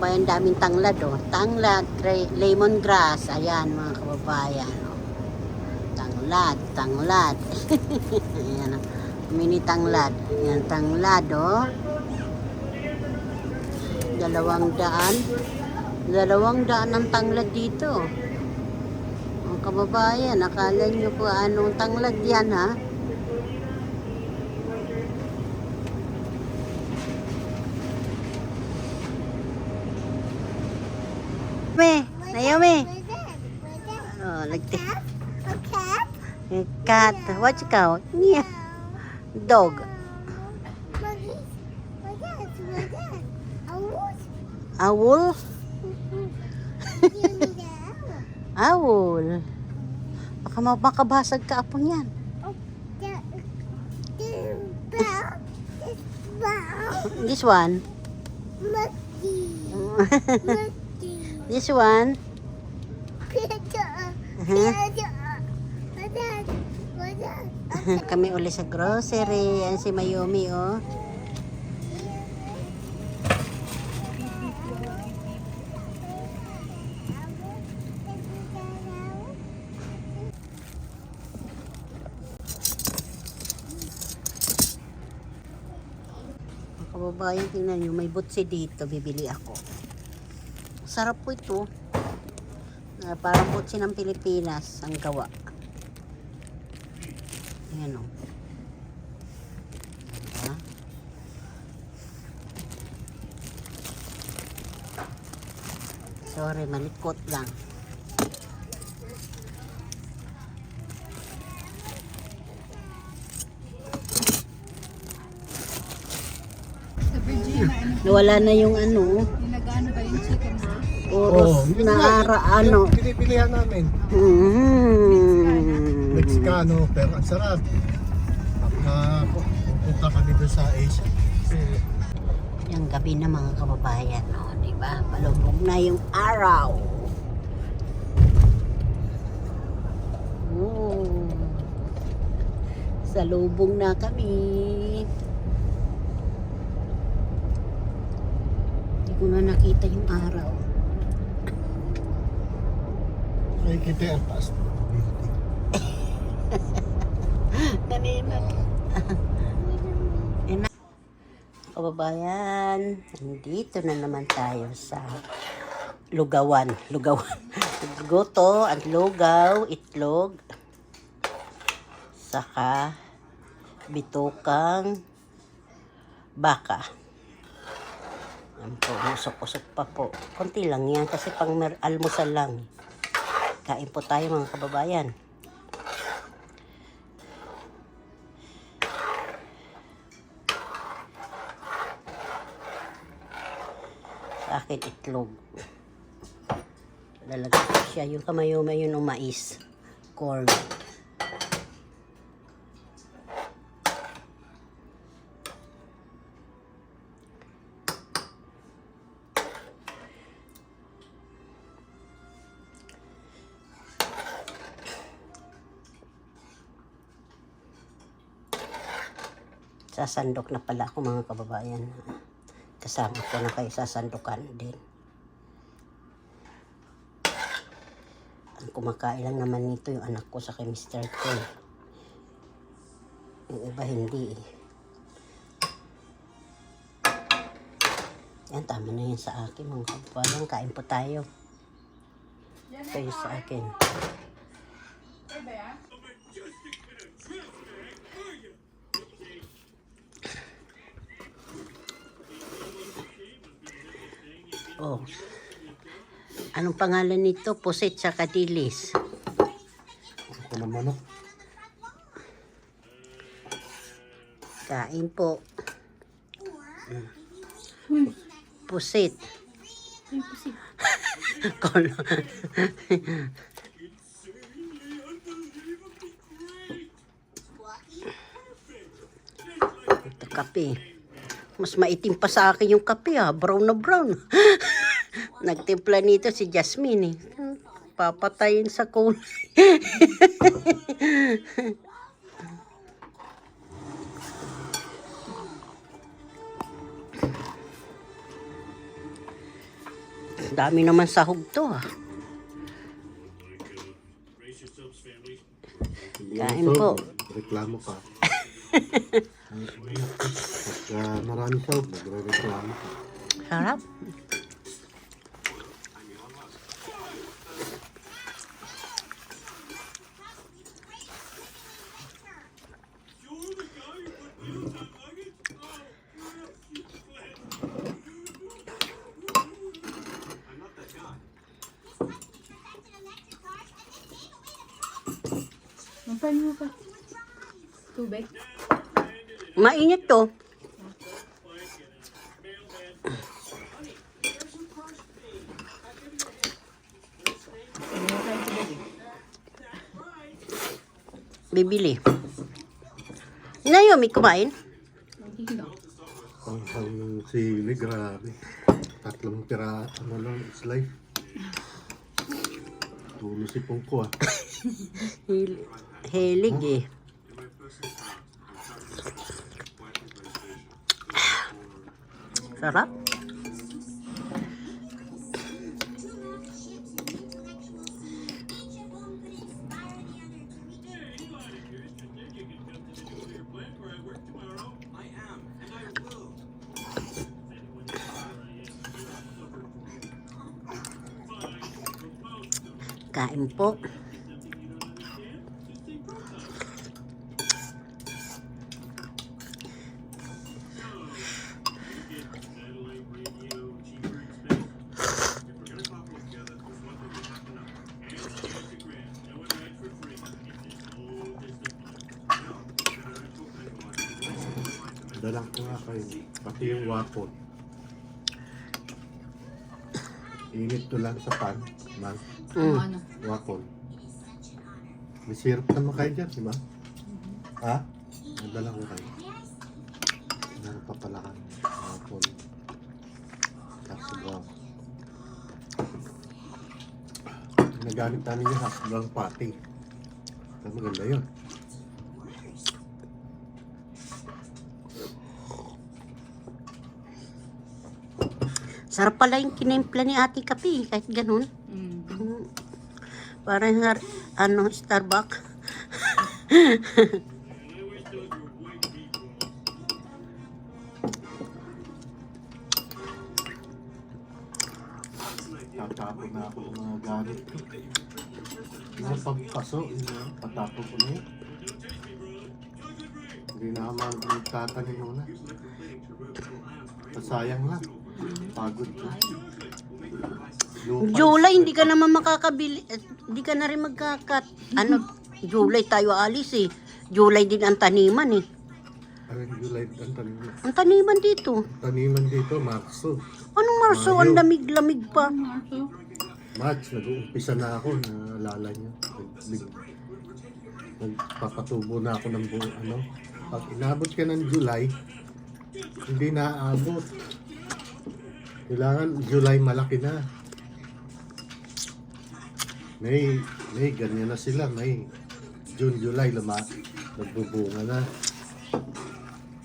kababayan, daming tanglad oh. Tanglad, lemongrass. Ayan mga kababayan. Oh. Tanglad. Ayan oh. Mini tanglad. Ayan, tanglad oh. 200 ang tanglad dito. Mga kababayan, akala nyo po anong tanglad yan ha? Naomi. Oh, like that. A cat. What you call? Yeah. Dog. Owl. Owl. Baka makabasag ka apong yan. This one. This one. Kami uli sa grocery. Yan si Mayumi oh. Kababayan, tingnan nyo, may butsi dito, bibili ako. Sarap po ito. Parang butsi ng Pilipinas ang gawa. Ayan o. Diba? Sorry, malikot lang. Nawala na yung ano. Nag-ano ba yung chicken mo? Oros na ano. Pinipilihan namin. Mexicano, pero ang sarap. Pupunta kami doon sa Asia. Yung gabi na mga kababayan, no? Diba? Palubog na yung araw. Salubong na kami. Hindi ko na nakita yung araw. Nakikita ang taas. Nanimat. Kababayan, nandito na naman tayo sa lugawan. Goto at lugaw, itlog, saka bitukang baka. Yan po, usok-usok pa po. Konti lang yan kasi pang almusal lang. Kain po tayo mga kababayan. Sa akin itlog. Lalagay ko siya. Yung kamayomay yun o mais. Corn. Sasandok na pala ako mga kababayan. Kasama ko na kayo sasandukan din. Ang kumakain lang naman nito yung anak ko sa kay Mr. K. Yung iba hindi eh. Yan, tama na yan sa akin mga kababayan. Kain po tayo. Ito yung sa akin. Oh. Anong pangalan nito? Pusit sa kadilis. Ako na manok. Kain po. Pusit. Pusit. Kolo. Ito kape. Mas maitim pa sa akin yung kape ha. Brown na brown. Nagtimpla nito si Jasmine eh. Papatayin sa kulay. Dami naman sahog to ah. Kain po. Reklamo pa. Pagka marami sahog, nagre-reklamo pa. Sarap. Mapan mo pa. Tubig. Mainit to. Bibili. Naomi, kumain? Hindi ka. Ang sili, grabe. 3 tira, ano lang, slice. Tulo si Pungko ah. Helig eh. Sarap. Kain po. Dalang ko nga kayo. Pati yung waffle. Init to lang sa pan. Man. Ano? Waffle. May syrup naman kayo dyan, di ba? Ha? Dalang ko kayo. Meron pa pala kami. Waffle. Tapos waffle. Nagamit namin yung hotdog patty. Maganda yun. Sarap pala yung kinimpla ni Ate Kapi, kahit ganun. Parang ano, Starbucks. Tatapon na ako ng mga gamit ko. Mga pagpaso, patapon ko na yun. Hindi na ako magtatanim muna. Pasayang lang. Pagod ko. July, hindi ka naman makakabili. Hindi ka na rin magkakat. Ano, July tayo alis eh. July din ang taniman eh. Parang July ang taniman. Ang taniman dito. Taniman dito, Marso. Anong Marso? Ang lamig-lamig pa. Marso. March, nag-uumpisa na ako. Naalala niyo. Nagpapatubo na ako ng buong ano. Pag inabot ka ng July, hindi na aabot. Kailangan July malaki na. May ganyan na sila. May June, July, nagbubunga na.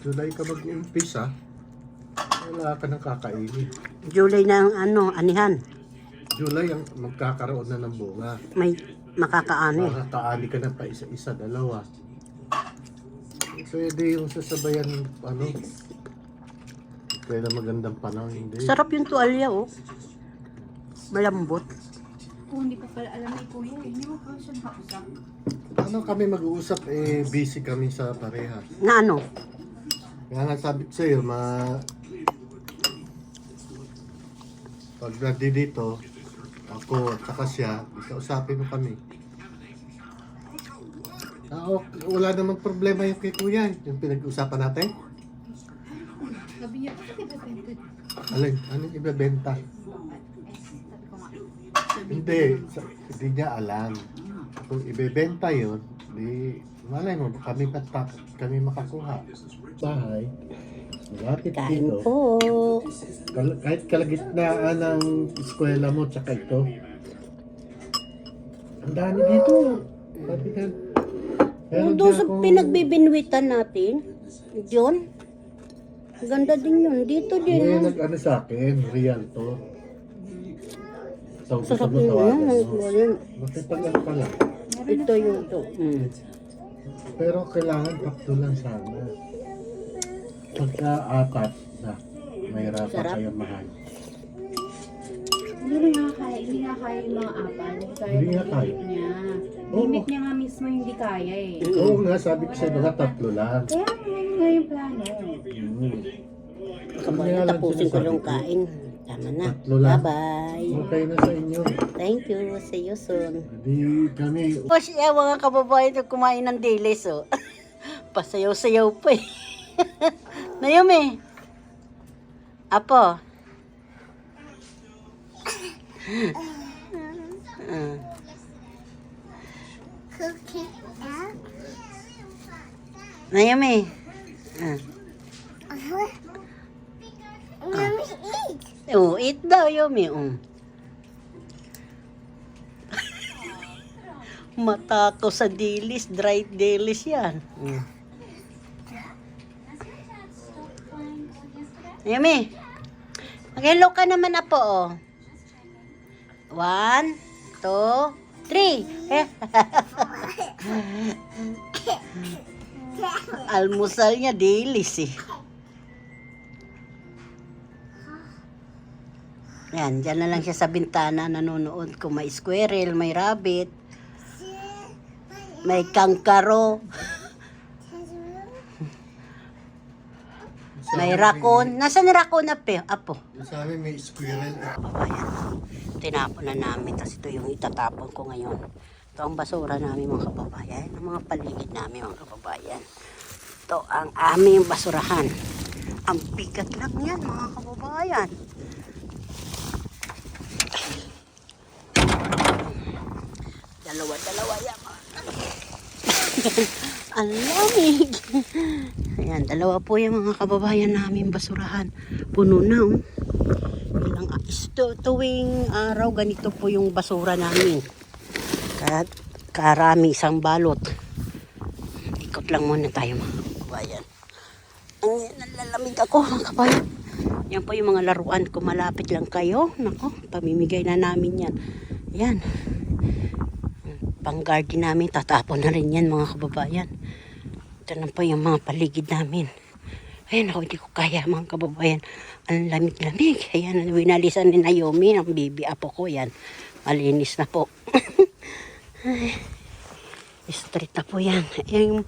July ka mag-umpisa, wala ka nang kakainin. July na ang ano, anihan. July ang magkakaroon na ng bunga. May makakaani. Makakaani ka na pa isa-isa, dalawa. Pwede yung sasabayan, ano, pwede magandang panahon, hindi. Sarap yung tuwalya oh. Malambot. Kung hindi ko pala alam ni Kuya, hindi mo pa siya nakausap. Ano kami mag-uusap, busy kami sa parehas. Na ano? Kaya nga sabi ko sa'yo, pag dito, ako at saka siya, kausapin mo kami. Okay, wala namang problema yung kay Kuya, yung pinag-usapan natin. Sabi niya, bakit ibebenta? Alin, anong ibebenta? Sabi ko nga. Hindi niya alam. Kung ibebenta yun, malay mo, kami makakuha. Bahay, malapit Kain dito. po. Kahit kalagitnaan ng eskwela mo, tsaka ito. Ang dami dito. Sabi ka, meron Doon sa akong- pinagbibinwitan natin, John. Ganda din yun. Dito din. May Oh. nag-ano sa akin, realtor. Gusto Sarap mo yun. tawagan mo. Yun. Bakit pag ano pala? Ito yung ito. Pero kailangan takto lang sana. Pagka apat na, mahirapan Sarap. kayo mahal. Hindi nga kaya yung mga apat. Hindi kaya Hindi nga yung kaya. limit niya. Oo. Limit niya nga mismo hindi kaya eh. Oo nga, sabi ko sa'yo, baka tatlo lang. Kaya ngayon nga yung plano. Kabayan, tapusin ko yung kain. Tama na. Tatlo lang. Bye-bye. Okay na sa inyo. Thank you. See you soon. Di kami, O siya, mga kababayan na kumain ng dilis, oh. Pasayaw-sayaw pa eh. Naomi. Apo. Naomi. Oh, eat daw, Yomi. Mata ko sa dilis, dried dilis yan. Yumi, mag-hello ka naman na po, oh. 1, 2, 3. Almusal niya, dilis eh. Yan, dyan na lang siya sa bintana nanonood. Kung may squirrel, may rabbit, may kangkaro, may raccoon. Nasaan yung raccoon, Apo? sa amin may squirrel. Kababayan, tinapon na namin. Tapos ito yung itatapon ko ngayon. Ito ang basura namin mga kababayan. Ang mga paligid namin mga kababayan. Ito ang aming basurahan. Ang bigat lang yan mga kababayan. Dalawa yan. Ang lamig. Ayan, dalawa po yung mga kababayan namin basurahan. Puno na, oh. Ilang tuwing araw, ganito po yung basura namin. Karami, isang balot. Ikot lang muna tayo mga kababayan. Ang lalamig ako mga kababayan. Yan po yung mga laruan ko. Malapit lang kayo. Nako, pamimigay na namin yan. Yan. Pang-garden namin, tatapon na rin yan mga kababayan. Ito na po yung mga paligid namin. Ayan ako, hindi ko kaya mga kababayan. Ang lamig-lamig. Ayan, winalisan ni Naomi, ang baby apo ko yan. Malinis na po. Straight na po yan. Yung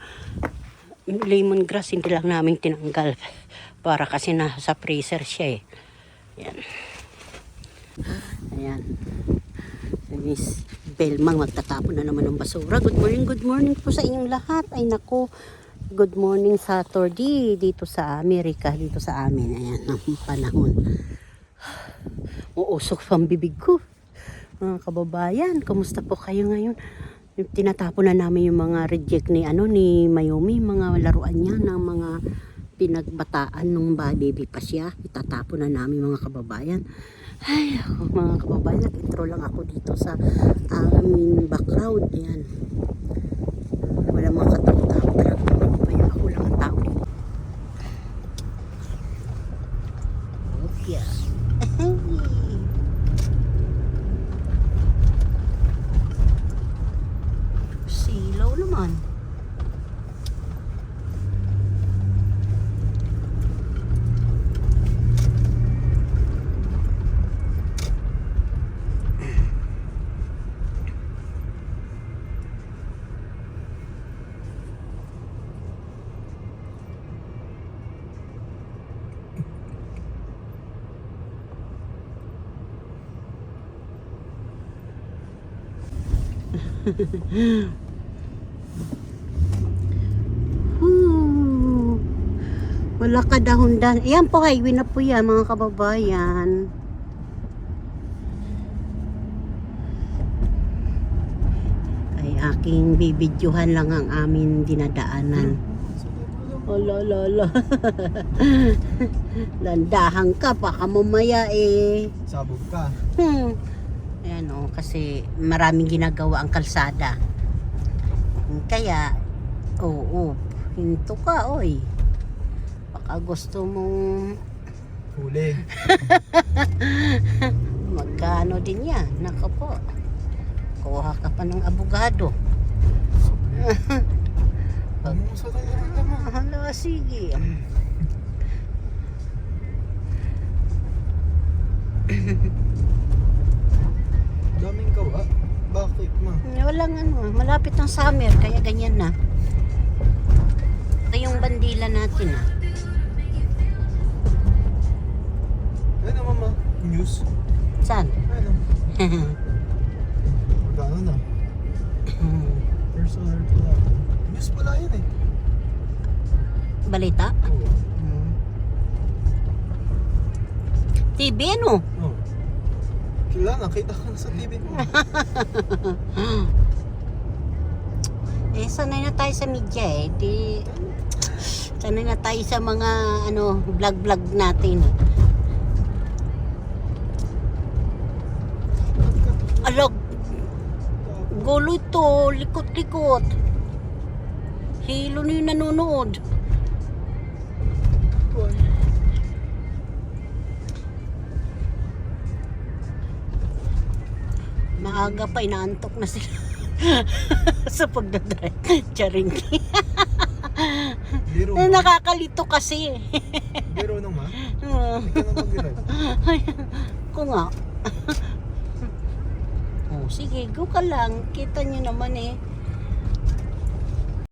lemongrass, hindi lang namin tinanggal. Para kasi nasa freezer siya eh. Ayan. Ayan. Miss Belmang magtatapon na naman ng basura. Good morning po sa inyong lahat. Ay nako, good morning Saturday dito sa Amerika, dito sa amin. Ayan, ang panahon. Uusok pang bibig ko. Mga kababayan, kumusta po kayo ngayon? Tinatapon na namin yung mga reject ni Naomi, mga laruan niya ng mga pinagbataan nung baby pa siya. Itatapon na namin mga kababayan. Ay, mga kababayan, nag-intro lang ako dito sa aming background. Ayan. Wala mga katao-tao talaga mga kababayan. Ako lang ang tao dito. Okay. Silaw naman. Wala ka dahon-dahon. Ayan po, highway na po yan mga kababayan. Ay aking bibidyohan lang ang amin dinadaanan. Oh, la. Landahan ka, baka mamaya eh. Sabog ka. Ayan o, kasi maraming ginagawa ang kalsada. Kaya, hinto ka, oy. Baka gusto mong Huli. magkano ano din yan. Nako po. Kuha ka pa ng abogado. Ano mo sa tayo naman? Hala, sige. Daming gawa. Bakit ma? Walang ano, malapit ng summer, kaya ganyan na. Ito yung bandila natin ah. Ano mama? News? Saan? Ano? Magkano na? Personal pala. News pala yun eh. Balita? Oo. TV ano? Oh. Kailangan, nakita ka na sa TV mo. Eh, sanay na tayo sa media eh. Di, sanay na tayo sa mga ano, vlog natin. Alag, gulo ito, likot-likot. Hilo na yung nanonood. Maaga pa, inaantok na sila sa pagdadrive. Charing. Biro mo. Nakakalito kasi. Biro naman. Oo. Hindi ka na mag-drive. Ko nga. Oh, sige, go ka lang. Kita nyo naman eh.